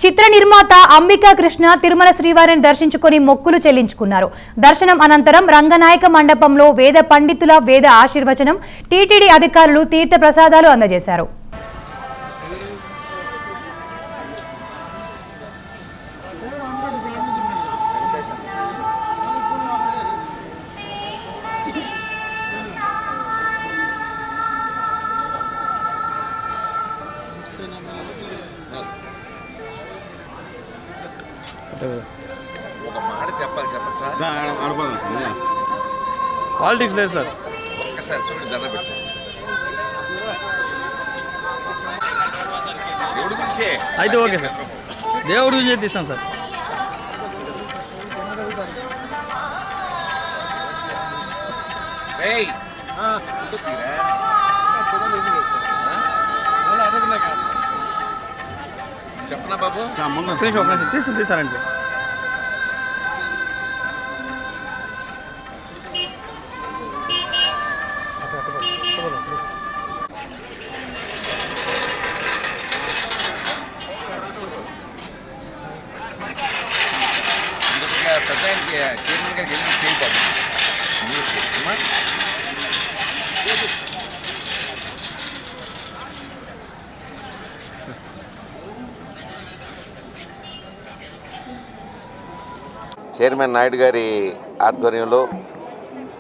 చిత్ర నిర్మాత అంబికా కృష్ణ తిరుమల శ్రీవారిని దర్శించుకొని మొక్కులు చెల్లించుకున్నారు. దర్శనం అనంతరం రంగనాయక మండపంలో వేద పండితుల వేద ఆశీర్వచనం, టీటీడీ అధికారులు తీర్థ ప్రసాదాలు అందజేశారు. ఒక మాట చెప్పాలి సార్. పాలిటిక్స్ లేదు సార్. ఒక్కసారి చూడండి, దండ పెట్టు. దేవుడి గురించే అయితే ఓకే సార్, దేవుడి గురించి తీస్తాను సార్. ఫోటో తీరా చెప్పనా బాబు? తీస్తారండి. పెద్ద చైర్మన్ గారికి వెళ్ళి చేయబాబు న్యూస్ చైర్మన్ నాయుడు గారి ఆధ్వర్యంలో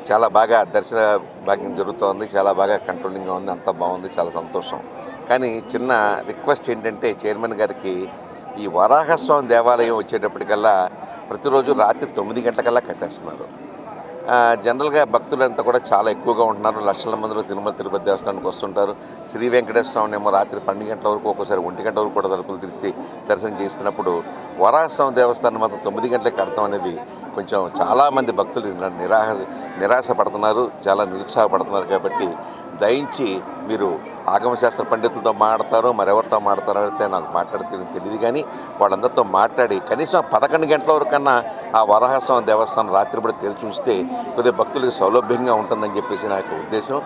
చాలా బాగా దర్శన భాగ్యం జరుగుతోంది. చాలా బాగా కంట్రోలింగ్గా ఉంది. అంతా బాగుంది, చాలా సంతోషం. కానీ చిన్న రిక్వెస్ట్ ఏంటంటే, చైర్మన్ గారికి ఈ వరాహస్వామి దేవాలయం వచ్చేటప్పటికల్లా ప్రతిరోజు రాత్రి 9 గంటలకల్లా కట్టేస్తున్నారు. జనరల్గా భక్తులంతా కూడా చాలా ఎక్కువగా ఉంటున్నారు. లక్షల మందిలో తిరుమల తిరుపతి దేవస్థానానికి వస్తుంటారు. శ్రీ వెంకటేశ్వర స్వామిని ఏమో రాత్రి 12 గంటల వరకు, ఒక్కోసారి 1 గంట వరకు కూడా తలుపులు తెరిచి దర్శనం చేస్తున్నప్పుడు వరాహస్వామి దేవస్థానం మాత్రం 9 గంటలకు కడతాం అనేది కొంచెం చాలామంది భక్తులు నిరాశ పడుతున్నారు, చాలా నిరుత్సాహపడుతున్నారు. కాబట్టి దయించి మీరు ఆగమశాస్త్ర పండితులతో మాట్లాడతారో మరెవరితో మాట్లాడతారో అయితే నాకు మాట్లాడితే తెలియదు, కానీ వాళ్ళందరితో మాట్లాడి కనీసం 11 గంటల వరకు కన్నా ఆ వరాహస్వామి దేవస్థానం రాత్రిపూట తెరిచి ఉంచితే కొద్దిగా భక్తులకు సౌలభ్యంగా ఉంటుందని చెప్పేసి నా యొక్క ఉద్దేశం.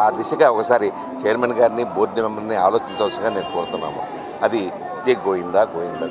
ఆ దిశగా ఒకసారి చైర్మన్ గారిని, బోర్డు మెంబర్ని ఆలోచించవలసిగా నేను కోరుతున్నాము. అది జై గోవిందా గోవిందా.